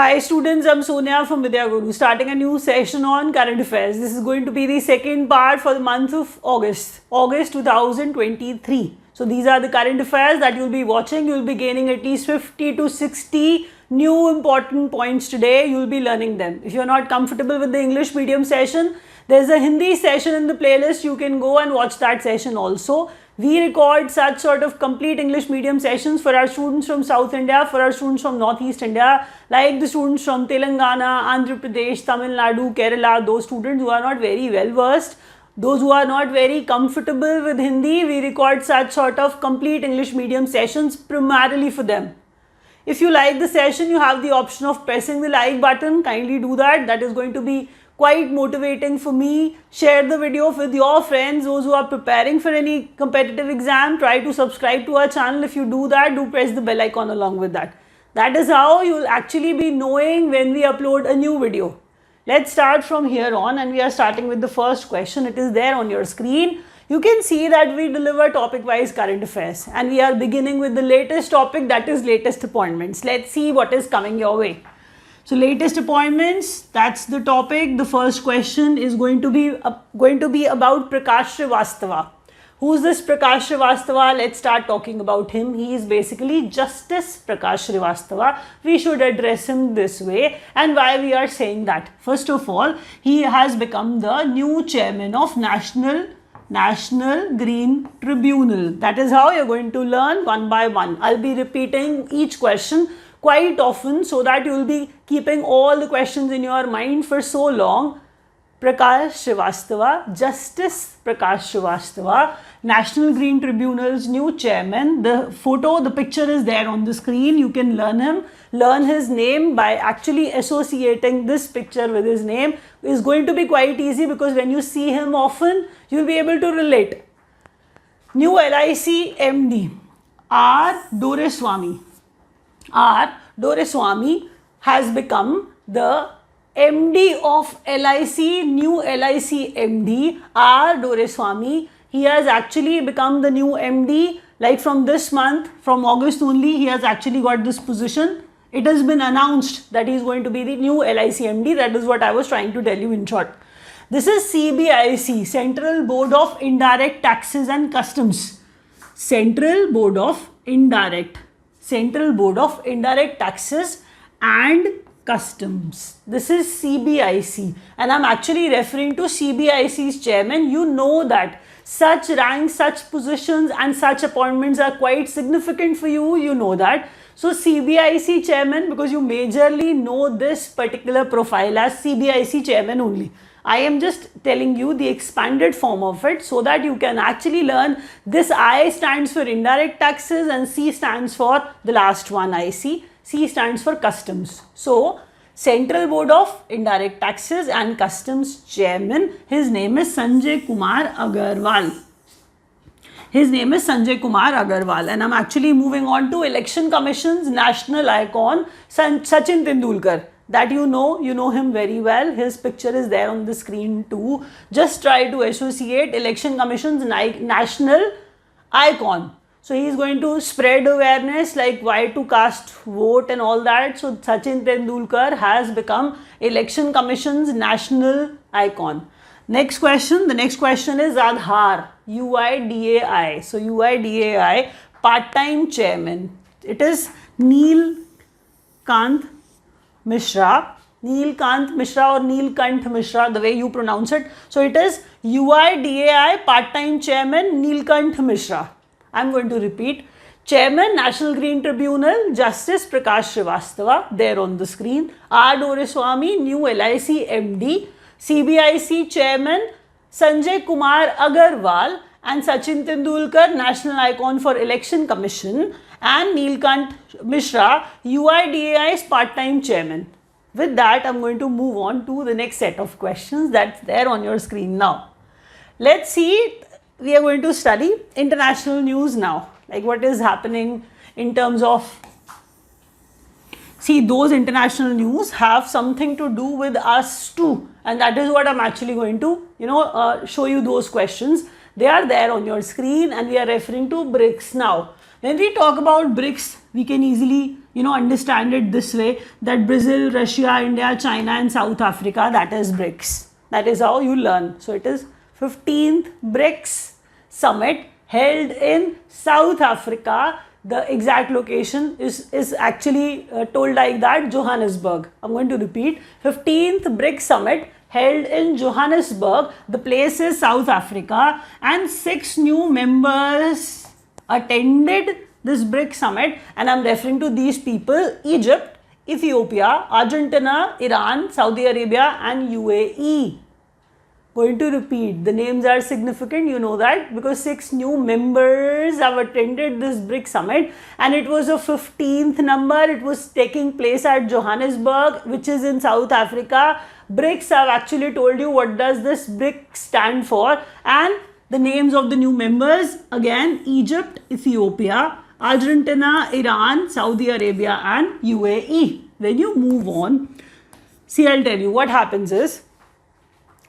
Hi students, I'm Sonia from Vidyaguru, starting a new session on current affairs. This is going to be the second part for the month of August 2023. So these are the current affairs that you'll be watching. You'll be gaining at least 50 to 60 new important points today. You'll be learning them. If you're not comfortable with the English medium session, there's a Hindi session in the playlist. You can go and watch that session also. We record such sort of complete English medium sessions for our students from South India, for our students from Northeast India, like the students from Telangana, Andhra Pradesh, Tamil Nadu, Kerala, those students who are not very well versed, those who are not very comfortable with Hindi. We record such sort of complete English medium sessions primarily for them. If you like the session, you have the option of pressing the like button. Kindly do that. That is going to be quite motivating for me. Share the video with your friends, those who are preparing for any competitive exam. Try to subscribe to our channel. If you do that, do press the bell icon along with that. That is how you will actually be knowing when we upload a new video. Let's start from here on, and we are starting with the first question. It is there on your screen. You can see that we deliver topic-wise current affairs, and we are beginning with the latest topic, that is latest appointments. Let's see what is coming your way. So latest appointments, that's the topic. The first question is going to be about Prakash Srivastava. Who's this Prakash Srivastava? Let's start talking about him. He is basically Justice Prakash Srivastava. We should address him this way. And why we are saying that? First of all, he has become the new chairman of National Green Tribunal. That is how you're going to learn one by one. I'll be repeating each question quite often so that you will be keeping all the questions in your mind for so long. Prakash Srivastava, Justice Prakash Srivastava, National Green Tribunal's new chairman. The picture is there on the screen. You can learn his name by actually associating this picture with his name. It's going to be quite easy because when you see him often, you'll be able to relate. New LIC MD, R. Doreswamy has become the MD of LIC, new LIC MD, R. Doreswamy. He has actually become the new MD, like from this month, from August only, he has actually got this position. It has been announced that he is going to be the new LIC MD. That is what I was trying to tell you in short. This is CBIC, Central Board of Indirect Taxes and Customs. Central Board of Indirect Taxes and Customs. This is CBIC, and I'm actually referring to CBIC's chairman. You know that such ranks, such positions and such appointments are quite significant for you. You know that. So CBIC chairman, because you majorly know this particular profile as CBIC chairman only. I am just telling you the expanded form of it so that you can actually learn. This I stands for indirect taxes and C stands for the last one, IC. C stands for customs. So Central Board of Indirect Taxes and Customs chairman, his name is Sanjay Kumar Agarwal. And I'm actually moving on to Election Commission's national icon, Sachin Tendulkar. That you know him very well. His picture is there on the screen too. Just try to associate Election Commission's national icon. So he is going to spread awareness like why to cast vote and all that. So Sachin Tendulkar has become Election Commission's national icon. Next question. The next question is Aadhaar, UIDAI. So UIDAI part-time chairman. It is Neelkant Mishra or Neelkant Mishra, the way you pronounce it. So it is UIDAI part-time chairman Neelkant Mishra. I'm going to repeat. Chairman, National Green Tribunal, Justice Prakash Srivastava, there on the screen. R. Doreswamy, new LIC MD. CBIC chairman, Sanjay Kumar Agarwal, and Sachin Tendulkar, national icon for Election Commission, and Neelkant Mishra, UIDAI's part-time chairman. With that, I'm going to move on to the next set of questions that's there on your screen now. Let's see, we are going to study international news now, like what is happening in terms of, see, those international news have something to do with us too, and that is what I'm actually going to, show you those questions. They are there on your screen, and we are referring to BRICS now. When we talk about BRICS, we can easily, understand it this way, that Brazil, Russia, India, China and South Africa, that is BRICS. That is how you learn. So it is 15th BRICS Summit held in South Africa. The exact location is actually told like that, Johannesburg. I'm going to repeat, 15th BRICS Summit held in Johannesburg. The place is South Africa, and 6 new members attended this BRICS Summit, and I'm referring to these people: Egypt, Ethiopia, Argentina, Iran, Saudi Arabia and UAE. Going to repeat, the names are significant, you know that, because 6 new members have attended this BRICS Summit, and it was a 15th number. It was taking place at Johannesburg, which is in South Africa. BRICS, have actually told you what does this BRICS stand for, and the names of the new members, again, Egypt, Ethiopia, Argentina, Iran, Saudi Arabia and UAE. When you move on, see, I'll tell you what happens is,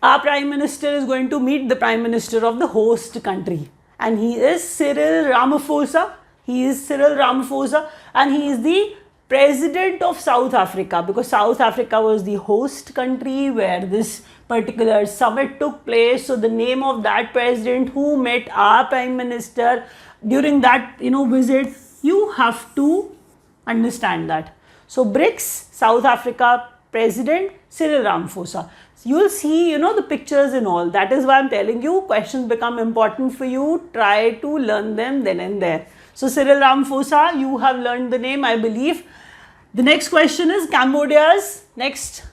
our Prime Minister is going to meet the Prime Minister of the host country, and he is Cyril Ramaphosa. He is Cyril Ramaphosa, and he is the President of South Africa, because South Africa was the host country where this particular summit took place. So the name of that president who met our Prime Minister during that visit, you have to understand that. So BRICS, South Africa President Cyril Ramaphosa. You will see, the pictures and all. That is why I'm telling you, questions become important for you. Try to learn them then and there. So Cyril Ramaphosa, you have learned the name, I believe. The next question is Cambodia's next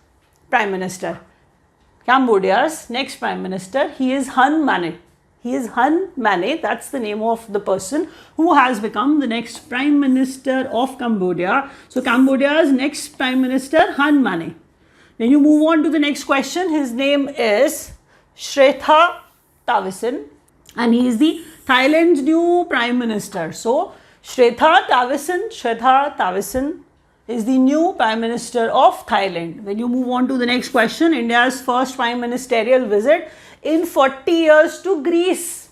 Prime Minister. Cambodia's next Prime Minister, he is Hun Manet. He is Hun Manet, that's the name of the person who has become the next Prime Minister of Cambodia. So Cambodia's next Prime Minister, Hun Manet. When you move on to the next question, his name is Srettha Thavisin, and he is the Thailand's new Prime Minister. So Srettha Thavisin is the new Prime Minister of Thailand. When you move on to the next question, India's first Prime Ministerial visit in 40 years to Greece.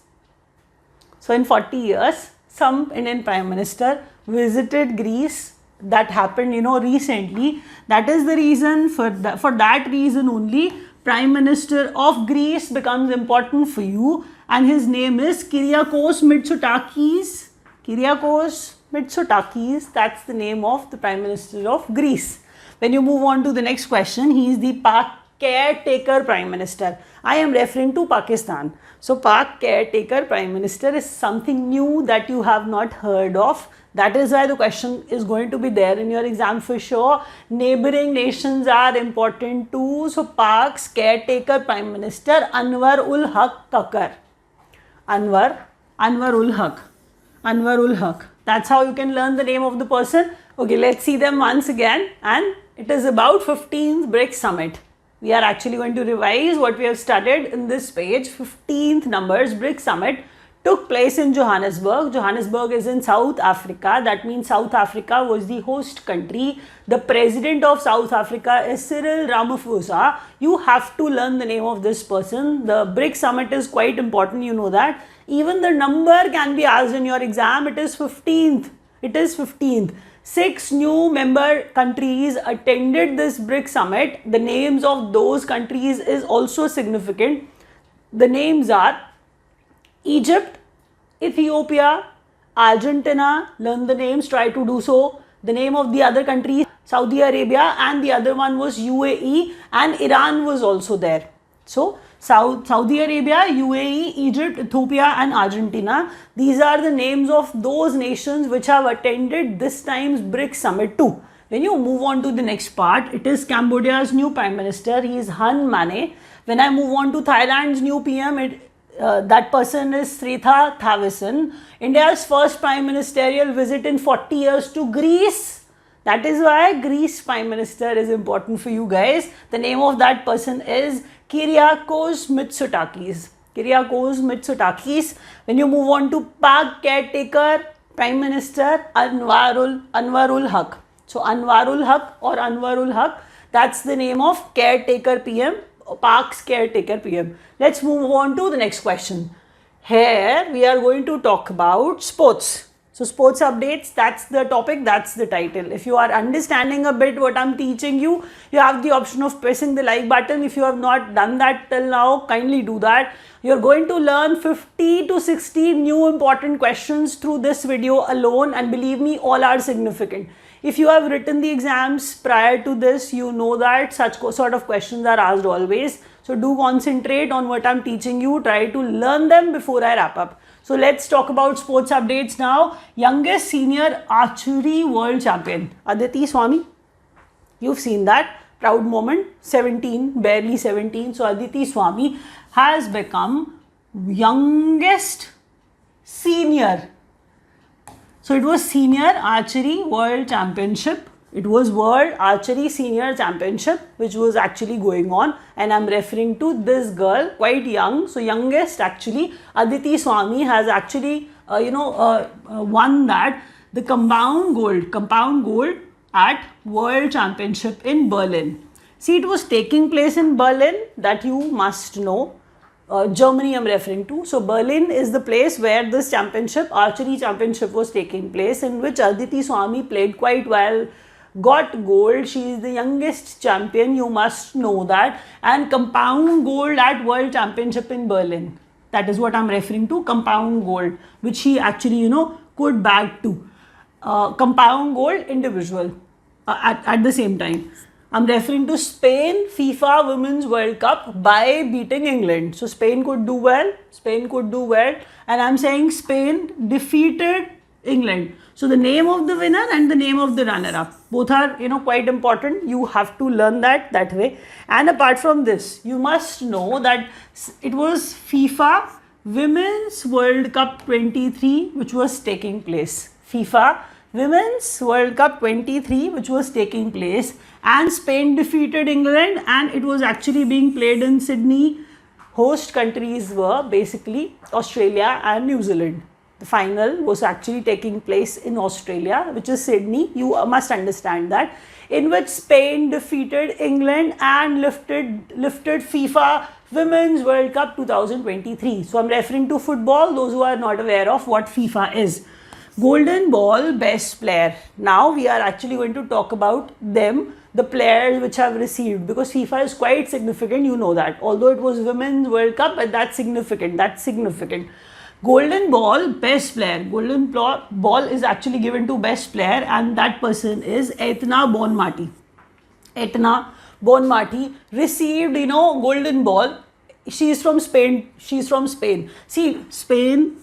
So in 40 years, some Indian Prime Minister visited Greece. That happened, recently. That is the reason, for that reason only, Prime Minister of Greece becomes important for you, and his name is Kyriakos Mitsotakis. Kyriakos Mitsotakis, that's the name of the Prime Minister of Greece. When you move on to the next question, he is the Pak caretaker Prime Minister. I am referring to Pakistan. So Pak caretaker Prime Minister is something new that you have not heard of. That is why the question is going to be there in your exam for sure. Neighboring nations are important too. So Pak's caretaker Prime Minister, Anwar-ul-Haq Kakar. Anwar-ul-Haq. That's how you can learn the name of the person. Okay, let's see them once again. And it is about 15th BRICS Summit. We are actually going to revise what we have studied in this page. 15th numbers BRICS Summit took place in Johannesburg. Johannesburg is in South Africa. That means South Africa was the host country. The president of South Africa is Cyril Ramaphosa. You have to learn the name of this person. The BRICS Summit is quite important, you know that. Even the number can be asked in your exam. It is 15th. 6 new member countries attended this BRICS Summit. The names of those countries is also significant. The names are Egypt, Ethiopia, Argentina. Learn the names, try to do so. The name of the other country, Saudi Arabia, and the other one was UAE, and Iran was also there. So Saudi Arabia, UAE, Egypt, Ethiopia and Argentina. These are the names of those nations which have attended this time's BRICS Summit too. When you move on to the next part, it is Cambodia's new Prime Minister. He is Hun Manet. When I move on to Thailand's new PM, that person is Srettha Thavisin. India's first Prime Ministerial visit in 40 years to Greece. That is why Greece Prime Minister is important for you guys. The name of that person is Kyriakos Mitsotakis. When you move on to Pak caretaker Prime Minister, Anwar-ul-Haq. So Anwar-ul-Haq, that's the name of caretaker PM, Pak's caretaker PM. Let's move on to the next question. Here we are going to talk about sports. So sports updates, that's the topic, that's the title. If you are understanding a bit what I'm teaching you, you have the option of pressing the like button. If you have not done that till now, kindly do that. You're going to learn 50 to 60 new important questions through this video alone, and believe me, all are significant. If you have written the exams prior to this, you know that such sort of questions are asked always. So do concentrate on what I'm teaching you. Try to learn them before I wrap up. So let's talk about sports updates now. Youngest senior archery world champion, Aditi Swami. You've seen that. Proud moment. 17, barely 17. So Aditi Swami has become youngest senior. So it was Senior Archery World Championship. It was World Archery Senior Championship, which was actually going on, and I'm referring to this girl, quite young. So youngest actually, Aditi Swami has actually won that, the compound gold at World Championship in Berlin. See, it was taking place in Berlin, that you must know. Germany I'm referring to. So Berlin is the place where this championship, archery championship, was taking place, in which Aditi Swami played quite well, got gold. She is the youngest champion, you must know that, and compound gold at World Championship in Berlin. That is what I'm referring to, compound gold, which she actually, could bag to. Compound gold individual at the same time. I'm referring to Spain FIFA Women's World Cup by beating England. So Spain could do well, and I'm saying Spain defeated England. So the name of the winner and the name of the runner-up, both are quite important. You have to learn that way. And apart from this, you must know that it was FIFA Women's World Cup 23 which was taking place. FIFA Women's World Cup 23 which was taking place, and Spain defeated England, and it was actually being played in Sydney. Host countries were basically Australia and New Zealand. The final was actually taking place in Australia, which is Sydney. You must understand that, in which Spain defeated England and lifted FIFA Women's World Cup 2023. So I'm referring to football, those who are not aware of what FIFA is. Golden Ball Best Player. Now we are actually going to talk about them, the players which have received, because FIFA is quite significant, you know that. Although it was Women's World Cup, but that's significant. Golden Ball Best Player. Golden Ball is actually given to Best Player, and that person is Etna Bonmati. Etna Bonmati received, Golden Ball. She is from Spain. See, Spain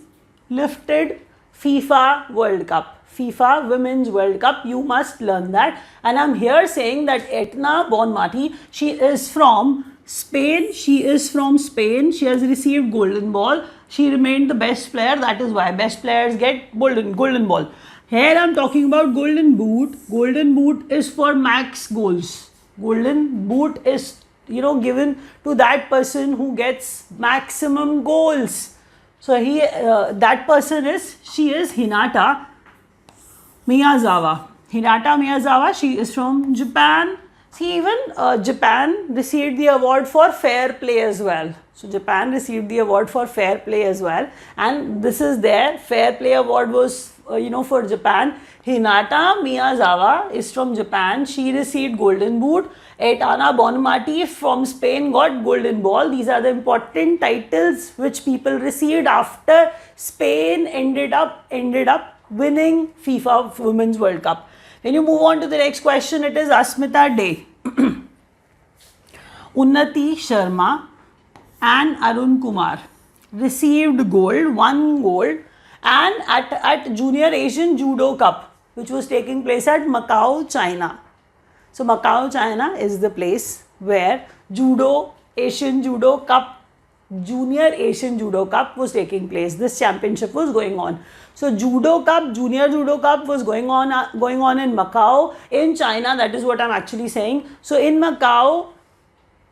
lifted FIFA World Cup, FIFA Women's World Cup. You must learn that. And I'm here saying that Etna Bonmati, she is from Spain. She has received Golden Ball. She remained the best player. That is why best players get golden ball. Here I'm talking about Golden Boot. Golden Boot is for max goals. Golden Boot is, given to that person who gets maximum goals. So that person is Hinata Miyazawa. She is from Japan. See, even Japan received the award for fair play as well. So Japan received the award for fair play as well, and this is their fair play award was for Japan. Hinata Miyazawa is from Japan. She received Golden Boot. Etna Bonmati from Spain got Golden Ball. These are the important titles which people received after Spain ended up winning FIFA Women's World Cup. When you move on to the next question, it is Asmita Day. Unnati Sharma and Arun Kumar received gold, won gold, and at Junior Asian Judo Cup, which was taking place at Macau, China. So Macau, China is the place where Junior Asian Judo Cup was taking place. This championship was going on. So Junior Judo Cup was going on in Macau, in China. That is what I'm actually saying. So in Macau,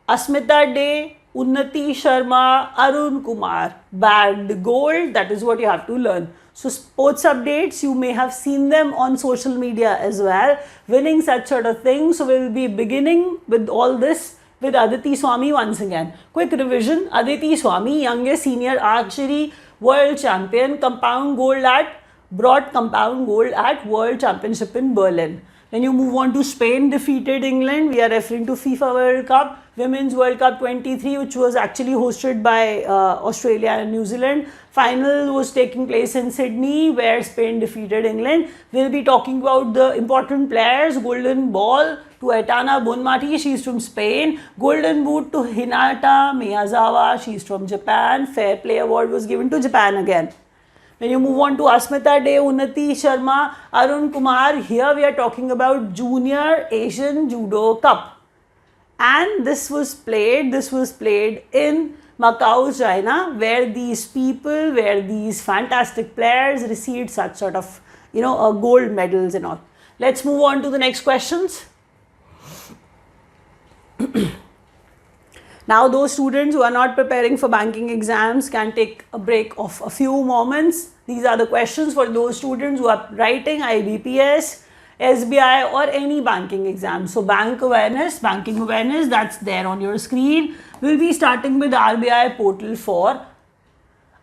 Asmita Day, Unnati Sharma, Arun Kumar bagged gold. That is what you have to learn. So sports updates, you may have seen them on social media as well, winning such sort of things. So we will be beginning with all this with Aditi Swami once again. Quick revision: Aditi Swami, youngest senior archery world champion, compound gold at brought compound gold at World Championship in Berlin. Then you move on to Spain defeated England. We are referring to FIFA World Cup, Women's World Cup 23, which was actually hosted by Australia and New Zealand. Final was taking place in Sydney, where Spain defeated England. We'll be talking about the important players. Golden Ball to Aitana Bonmati, she's from Spain. Golden Boot to Hinata Miyazawa, she's from Japan. Fair Play Award was given to Japan again. When you move on to Asmita Day, Unnati Sharma, Arun Kumar, here we are talking about Junior Asian Judo Cup. And this was played in Macau, China, where these fantastic players received such sort of, gold medals and all. Let's move on to the next questions. Now, those students who are not preparing for banking exams can take a break of a few moments. These are the questions for those students who are writing IBPS, SBI or any banking exam. So, banking awareness, that's there on your screen. We'll be starting with RBI portal for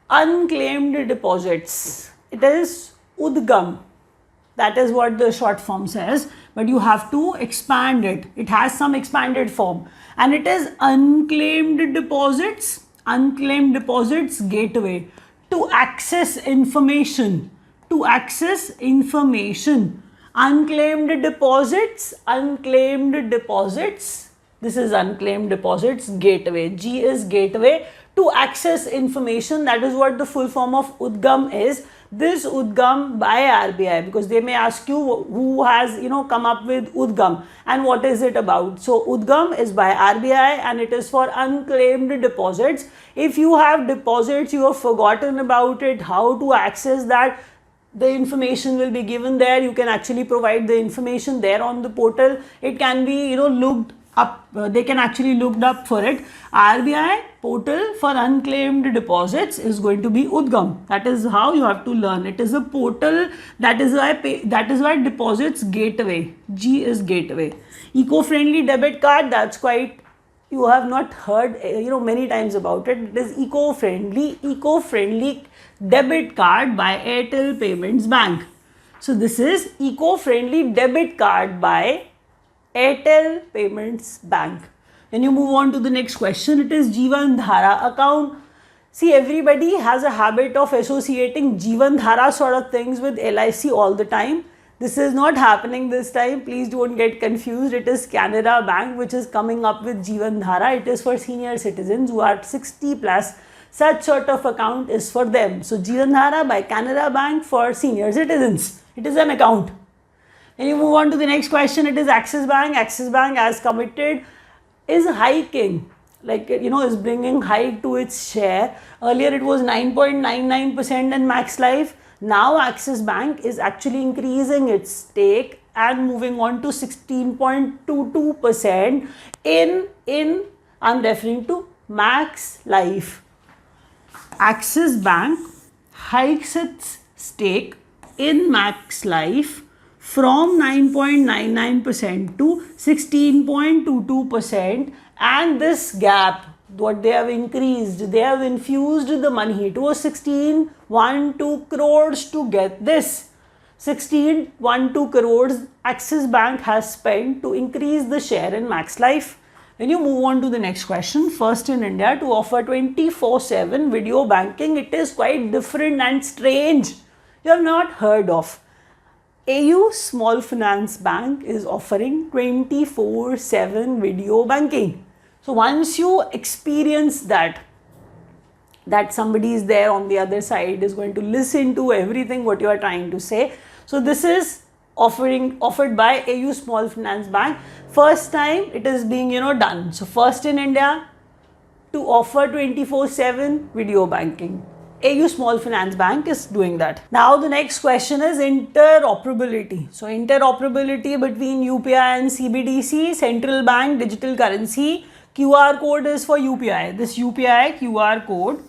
unclaimed deposits. It is Udgam. That is what the short form says, but you have to expand it. It has some expanded form, and it is unclaimed deposits gateway to access information. Unclaimed deposits. This is unclaimed deposits gateway. G is gateway to access information. That is what the full form of Udgam is. This Udgam by RBI, because they may ask you who has come up with Udgam and what is it about. So Udgam is by RBI and it is for unclaimed deposits. If you have deposits, you have forgotten about it, how to access that, the information will be given there. You can actually provide the information there on the portal. It can be looked up, they can actually look up for it. RBI portal for unclaimed deposits is going to be Udgam. That is how you have to learn. It is a portal. That is why deposits gateway. G is gateway. Eco-friendly debit card. That's quite, you have not heard many times about it. It is eco-friendly debit card by Airtel Payments Bank. So this is eco-friendly debit card by Airtel Payments Bank. Then you move on to the next question. It is Jeevan Dhara account. See, everybody has a habit of associating Jeevan Dhara sort of things with LIC all the time. This is not happening this time. Please don't get confused. It is Canara Bank which is coming up with Jeevan Dhara. It is for senior citizens who are 60 plus. Such sort of account is for them. So Jeevan Dhara by Canara Bank for senior citizens. It is an account. And you move on to the next question. It is Axis Bank. Axis Bank, as committed, is hiking, is bringing hike to its share. Earlier it was 9.99% in Max Life. Now Axis Bank is actually increasing its stake and moving on to 16.22% in I'm referring to Max Life. Axis Bank hikes its stake in Max Life from 9.99% to 16.22%, and this gap, what they have increased, they have infused the money. It was 1612 crores to get this. 1612 crores Axis Bank has spent to increase the share in Max Life. When you move on to the next question, first in India to offer 24/7 video banking. It is quite different and strange. You have not heard of. AU Small Finance Bank is offering 24/7 video banking. So once you experience that somebody is there on the other side, is going to listen to everything what you are trying to say. So this is offered by AU Small Finance Bank. First time it is being done. So first in India to offer 24/7 video banking. AU Small Finance Bank is doing that. Now the next question is interoperability. So interoperability between UPI and CBDC, central bank digital currency. QR code is for UPI. This UPI QR code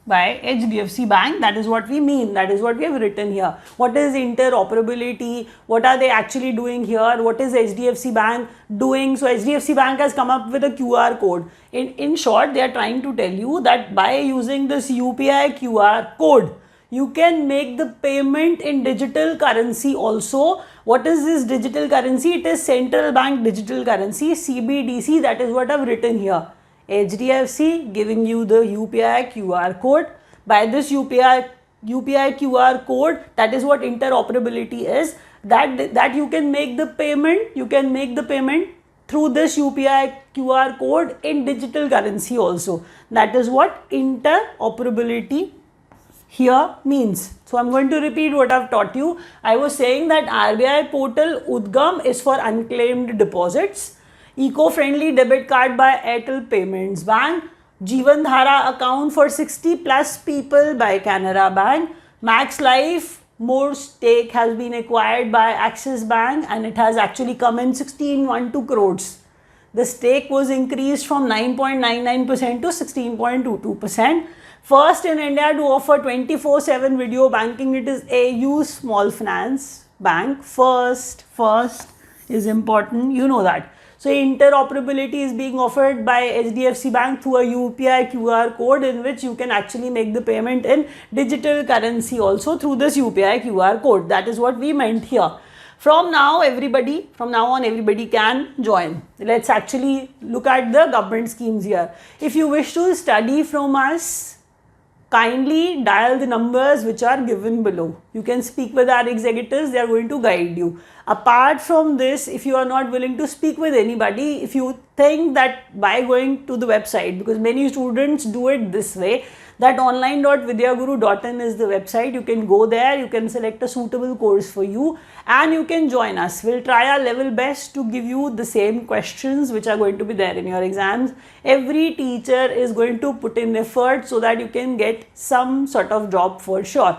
by HDFC Bank, that is what we mean. That is what we have written here. What is interoperability? What are they actually doing here? What is HDFC Bank doing? So HDFC Bank has come up with a QR code. In short, they are trying to tell you that by using this UPI QR code, you can make the payment in digital currency also. What is this digital currency? It is central bank digital currency, CBDC. That is what I've written here. HDFC giving you the UPI QR code. By this UPI QR code, that is what interoperability is. That you can make the payment. You can make the payment through this UPI QR code in digital currency also. That is what interoperability here means. So I'm going to repeat what I've taught you. I was saying that RBI portal Udgam is for unclaimed deposits. Eco-friendly debit card by Airtel Payments Bank. Jeevan Dhara account for 60 plus people by Canara Bank. Max Life more stake has been acquired by Axis Bank and it has actually come in 1612 crores. The stake was increased from 9.99% to 16.22%. First in India to offer 24/7 video banking, it is AU Small Finance Bank. First is important, you know that. So interoperability is being offered by HDFC Bank through a UPI QR code in which you can actually make the payment in digital currency also through this UPI QR code. That is what we meant here. From now on everybody can join. Let's actually look at the government schemes here. If you wish to study from us, kindly dial the numbers which are given below. You can speak with our executives, they are going to guide you. Apart from this, if you are not willing to speak with anybody, if you think that by going to the website, because many students do it this way, that online.vidyaguru.in is the website. You can go there, you can select a suitable course for you and you can join us. We'll try our level best to give you the same questions which are going to be there in your exams. Every teacher is going to put in effort so that you can get some sort of job for sure.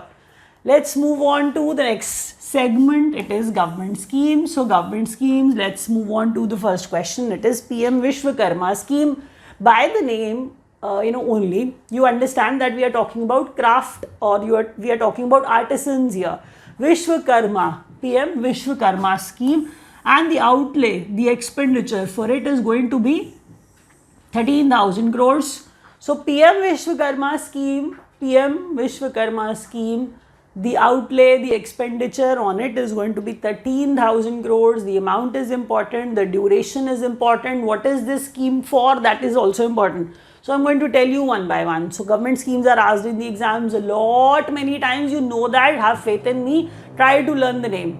Let's move on to the next segment. It is government schemes. So government schemes, let's move on to the first question. It is PM Vishwakarma scheme. By the name, only you understand that we are talking about craft or we are talking about artisans here. Vishwakarma, PM Vishwakarma scheme, and the outlay, the expenditure for it is going to be 13,000 crores. So PM Vishwakarma scheme, the outlay, the expenditure on it is going to be 13,000 crores. The amount is important, the duration is important. What is this scheme for? That is also important. So I'm going to tell you one by one. So government schemes are asked in the exams a lot, many times. You know that. Have faith in me. Try to learn the name.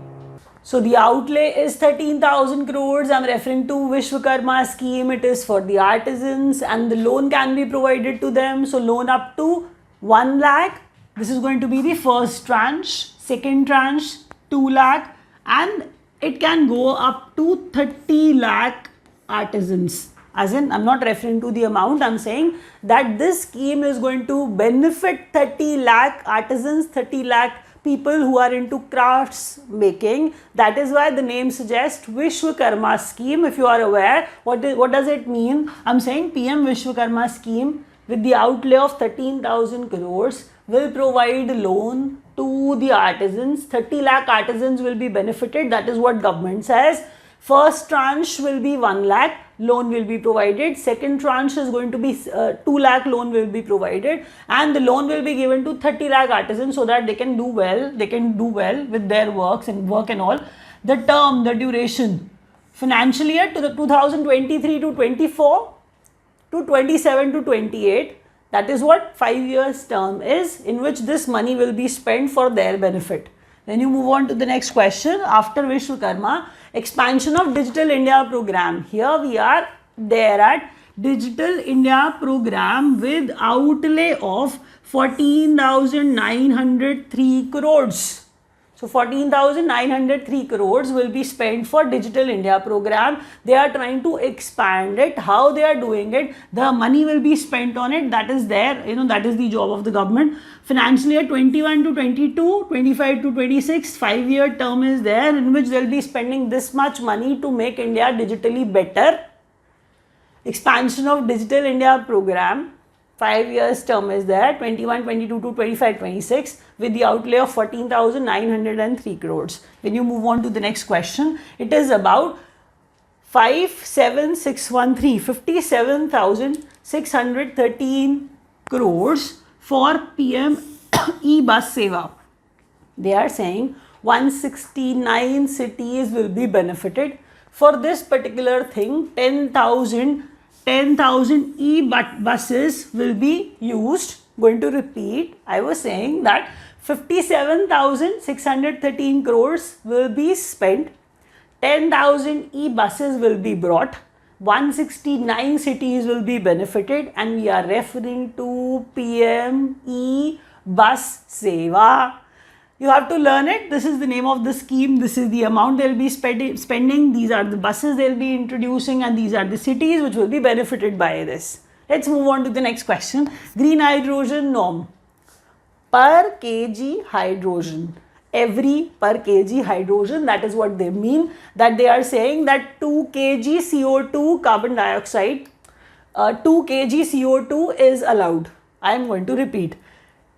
So the outlay is 13,000 crores. I'm referring to Vishwakarma scheme. It is for the artisans and the loan can be provided to them. So loan up to 1 lakh. This is going to be the first tranche. Second tranche 2 lakh and it can go up to 30 lakh artisans. As in, I'm not referring to the amount, I'm saying that this scheme is going to benefit 30 lakh artisans, 30 lakh people who are into crafts making. That is why the name suggests Vishwakarma scheme. If you are aware, what does it mean? I'm saying PM Vishwakarma scheme with the outlay of 13,000 crores will provide loan to the artisans. 30 lakh artisans will be benefited. That is what government says. First tranche will be 1 lakh, loan will be provided. Second tranche is going to be 2 lakh loan will be provided and the loan will be given to 30 lakh artisans so that they can do well with their work and all. The term, the duration, financial year to the 2023 to 24 to 27 to 28. That is what 5 years term is in which this money will be spent for their benefit. Then you move on to the next question. After Vishwakarma, expansion of Digital India program. Here we are there at Digital India program with outlay of 14,903 crores. So 14,903 crores will be spent for Digital India program. They are trying to expand it. How they are doing it? The money will be spent on it. That is there. That is the job of the government. Financial year 21 to 22, 25 to 26, 5-year term is there in which they will be spending this much money to make India digitally better. Expansion of Digital India program. 5 years term is there, 21, 22 to 25, 26 with the outlay of 14,903 crores. When you move on to the next question, it is about 57,613 crores for PM e-bus seva. They are saying 169 cities will be benefited. For this particular thing, 10,000 e-buses will be used. Going to repeat, I was saying that 57,613 crores will be spent, 10,000 e-buses will be brought, 169 cities will be benefited, and we are referring to PM e-bus seva. You have to learn it. This is the name of the scheme. This is the amount they'll be spending. These are the buses they'll be introducing, and these are the cities which will be benefited by this. Let's move on to the next question. Green hydrogen norm. Per kg hydrogen. Every per kg hydrogen, that is what they mean. That they are saying that 2 kg CO2 carbon dioxide, 2 kg CO2 is allowed. I am going to repeat.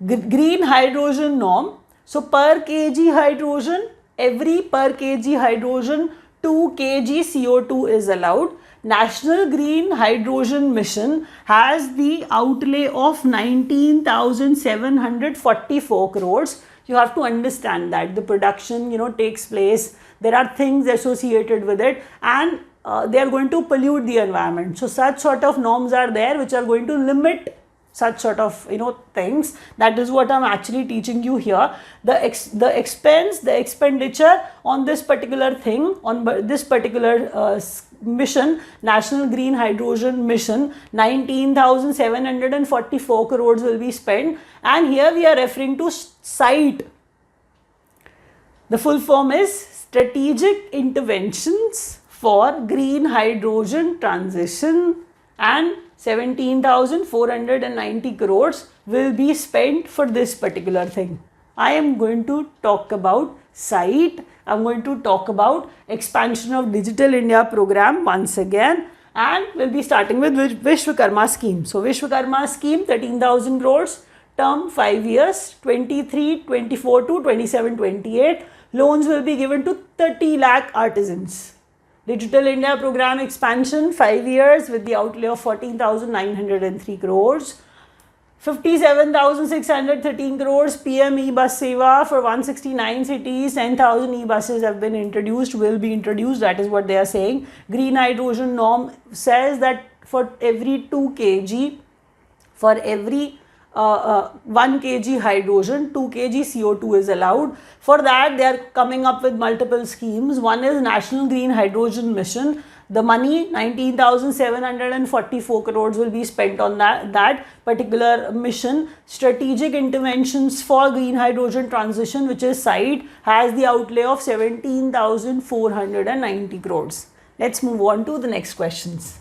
Green hydrogen norm. So per kg hydrogen, every per kg hydrogen, 2 kg CO2 is allowed. National Green Hydrogen Mission has the outlay of 19,744 crores. You have to understand that the production, takes place. There are things associated with it, and they are going to pollute the environment. So such sort of norms are there which are going to limit such sort of things. That is what I'm actually teaching you here. The expenditure on this particular thing, on this particular mission, National Green Hydrogen Mission, 19,744 crores will be spent, and here we are referring to SITE. The full form is Strategic Interventions for Green Hydrogen Transition, and 17,490 crores will be spent for this particular thing. I am going to talk about SITE. I am going to talk about expansion of Digital India program once again, and we'll be starting with Vishwakarma scheme. So Vishwakarma scheme, 13,000 crores, term 5 years, 23-24 to 27-28. Loans will be given to 30 lakh artisans. Digital India program expansion 5 years with the outlay of 14,903 crores. 57,613 crores PM e-bus seva for 169 cities. 10,000 e-buses have been introduced, will be introduced. That is what they are saying. Green hydrogen norm says that for every 2 kg, for every 1 kg hydrogen, 2 kg CO2 is allowed. For that, they are coming up with multiple schemes. One is National Green Hydrogen Mission. The money, 19,744 crores will be spent on that particular mission. Strategic Interventions for Green Hydrogen Transition, which is SITE, has the outlay of 17,490 crores. Let's move on to the next questions.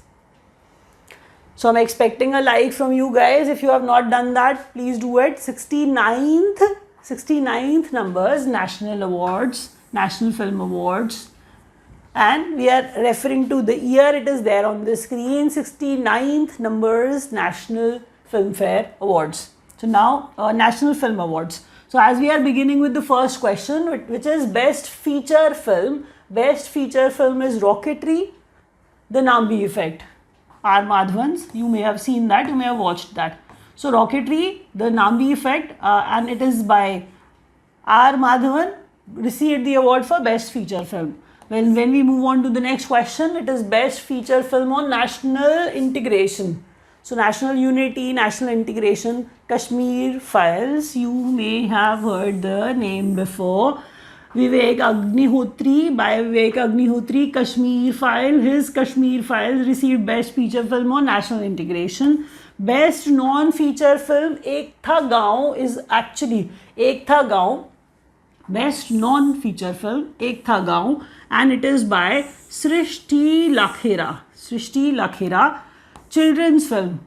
So I'm expecting a like from you guys. If you have not done that, please do it. 69th numbers, National Awards, National Film Awards. And we are referring to the year, it is there on the screen. 69th numbers, National Filmfare Awards. So now, National Film Awards. So as we are beginning with the first question, which is Best Feature Film. Best Feature Film is Rocketry, The Nambi Effect. R. Madhavan's, you may have seen that, you may have watched that. So Rocketry, The Nambi Effect, and it is by R. Madhavan, received the award for Best Feature Film. When we move on to the next question, it is Best Feature Film on National Integration. So National Unity, National Integration, Kashmir Files, you may have heard the name before. Vivek Agnihotri, by Vivek Agnihotri, Kashmir File, his Kashmir Files received Best Feature Film on National Integration. Best Non-Feature Film, Ek Tha Gaon, is actually Ek Tha Gaon. Best Non-Feature Film, Ek Tha Gaon, and it is by Srishti Lakhera. Srishti Lakhera. Children's film,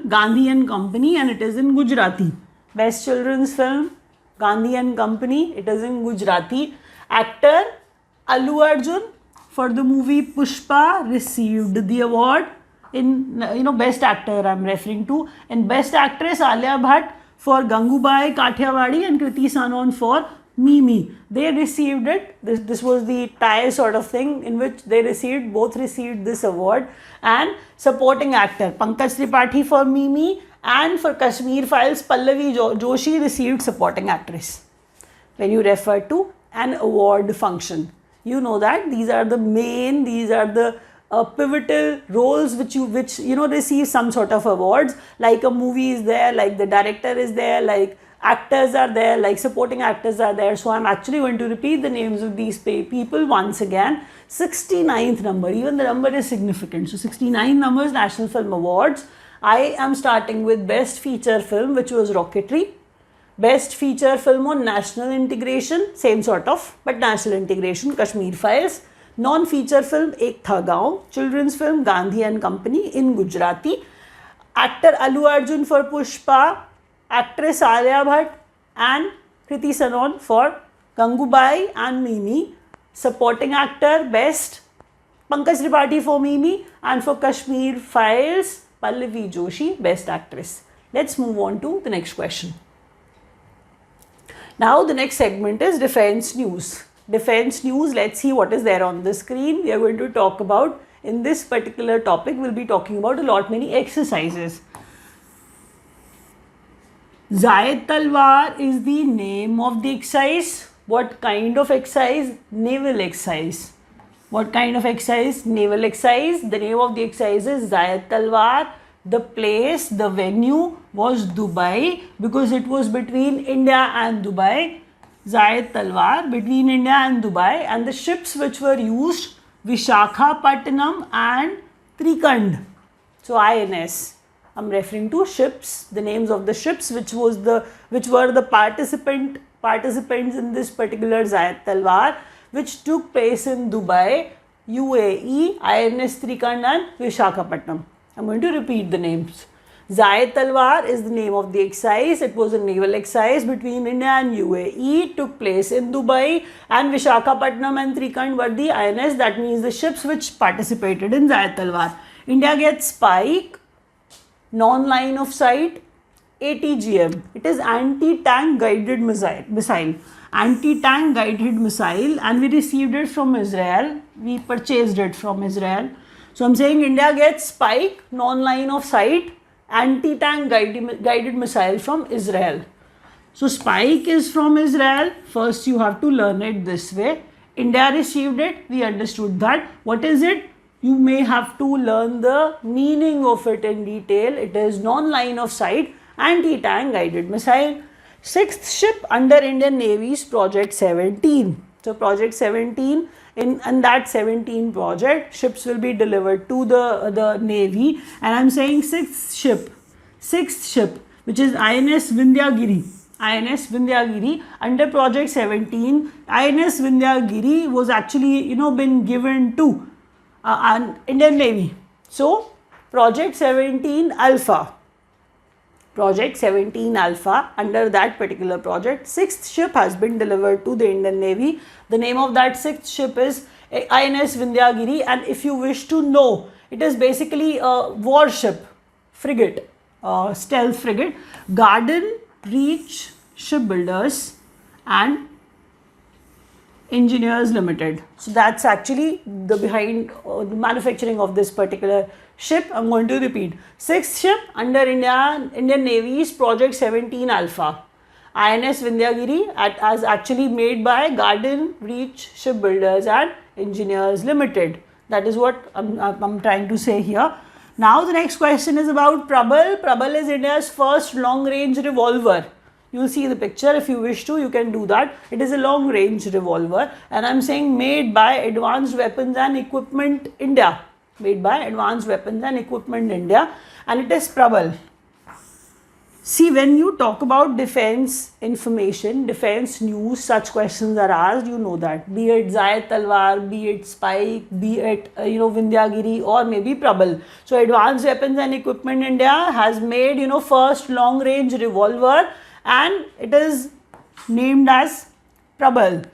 Gandhi and Company, and it is in Gujarati. Best Children's Film, Gandhi and Company, it is in Gujarati. Actor Allu Arjun for the movie Pushpa received the award in Best Actor I'm referring to, and Best Actress Alia Bhatt for Gangubai Kathiawadi and Kriti Sanon for Mimi. They received it. This was the tie sort of thing in which both received this award. And supporting actor Pankaj Tripathi for Mimi And for Kashmir Files, Pallavi Joshi received supporting actress. When you refer to an award function, you know that these are the pivotal roles which receive some sort of awards. Like a movie is there, like the director is there, like actors are there, like supporting actors are there. So I'm actually going to repeat the names of these people once again. 69th number, even the number is significant. So 69 numbers, National Film Awards. I am starting with Best Feature Film, which was Rocketry. Best Feature Film on National Integration, same sort of, but National Integration, Kashmir Files. Non-feature film, Ek Tha Gaon. Children's film, Gandhi and Company in Gujarati. Actor Allu Arjun for Pushpa. Actress Alia Bhatt and Kriti Sanon for Gangubai and Mimi. Supporting actor, Best, Pankaj Tripathi for Mimi, and for Kashmir Files, Pallavi Joshi, Best Actress. Let's move on to the next question. Now the next segment is Defense News. Defense News, let's see what is there on the screen. We are going to talk about, in this particular topic, we'll be talking about many exercises. Zayed Talwar is the name of the exercise. What kind of exercise? Naval exercise. What kind of exercise? Naval exercise. The name of the exercise is Zayed Talwar. The place, the venue was Dubai, because it was between India and Dubai. Zayed Talwar, between India and Dubai. And the ships which were used, Vishakhapatnam and Trikand. So INS. I'm referring to ships, the names of the ships which were the participants in this particular Zayed Talwar, which took place in Dubai, UAE, INS Trikand and Vishakhapatnam. I'm going to repeat the names. Zayed Talwar is the name of the exercise. It was a naval exercise between India and UAE, took place in Dubai, and Vishakhapatnam and Trikand were the INS, that means the ships which participated in Zayed Talwar. India gets Spike, non-line of sight, ATGM. It is anti-tank guided missile. Anti-tank guided missile, and we received it from Israel. We purchased it from Israel. So I'm saying India gets Spike, non-line of sight, anti-tank guided missile from Israel. So Spike is from Israel. First you have to learn it this way. India received it. We understood that. What is it? You may have to learn the meaning of it in detail. It is non-line of sight, anti-tank guided missile. Sixth ship under Indian Navy's Project 17. So Project 17, in that 17 project, ships will be delivered to the Navy. And I'm saying sixth ship, which is INS Vindhyagiri. INS Vindhyagiri under Project 17. INS Vindhyagiri was actually, been given to an Indian Navy. So Project 17 Alpha. Project 17 Alpha, under that particular project, sixth ship has been delivered to the Indian Navy. The name of that sixth ship is INS Vindhyagiri, and if you wish to know, it is basically a warship, frigate, stealth frigate, Garden Reach Shipbuilders and Engineers Limited. So that's actually the behind the manufacturing of this particular ship. I'm going to repeat. Sixth ship under Indian Navy's Project 17 Alpha. INS Vindhyagiri as actually made by Garden Reach Shipbuilders and Engineers Limited. That is what I'm trying to say here. Now the next question is about Prabal. Prabal is India's first long-range revolver. You will see the picture. If you wish to, you can do that. It is a long-range revolver, and I'm saying made by Advanced Weapons and Equipment India. Made by Advanced Weapons and Equipment India, and it is Prabal. See, when you talk about defense information, defense news, such questions are asked, you know that. Be it Zayed Talwar, be it Spike, be it Vindhyagiri, or maybe Prabal. So Advanced Weapons and Equipment India has made first long-range revolver, and it is named as Prabal.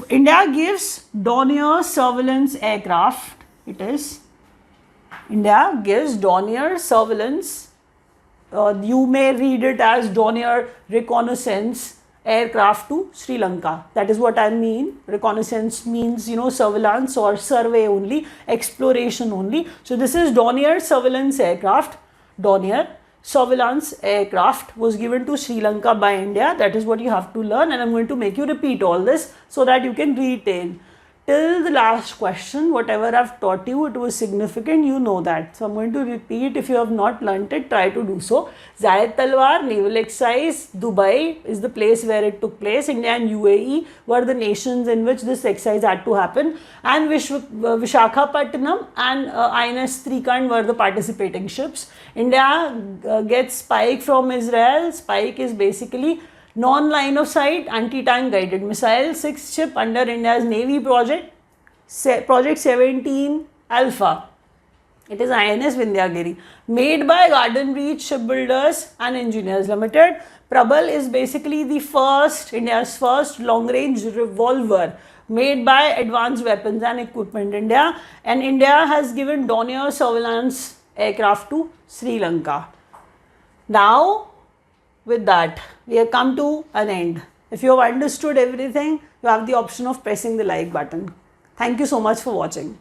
India gives Dornier surveillance aircraft. India gives Dornier surveillance. You may read it as Dornier reconnaissance aircraft to Sri Lanka. That is what I mean. Reconnaissance means surveillance or survey only, exploration only. So this is Dornier surveillance aircraft. Dornier surveillance aircraft was given to Sri Lanka by India. That is what you have to learn, and I'm going to make you repeat all this so that you can retain. Till the last question, whatever I've taught you, it was significant, you know that. So I'm going to repeat. If you have not learnt it, try to do so. Zayed Talwar Naval Exercise, Dubai is the place where it took place. India and UAE were the nations in which this exercise had to happen. And Vishakhapatnam and INS Trikand were the participating ships. India gets Spike from Israel. Spike is basically non-line of sight anti-tank guided missile, 6th ship under India's Navy project, Project 17 Alpha. It is INS Vindyagiri, made by Garden Reach Shipbuilders and Engineers Limited. Prabal is basically the India's first long-range revolver made by Advanced Weapons and Equipment India, and India has given Dornier surveillance aircraft to Sri Lanka. Now, with that, we have come to an end. If you have understood everything, you have the option of pressing the like button. Thank you so much for watching.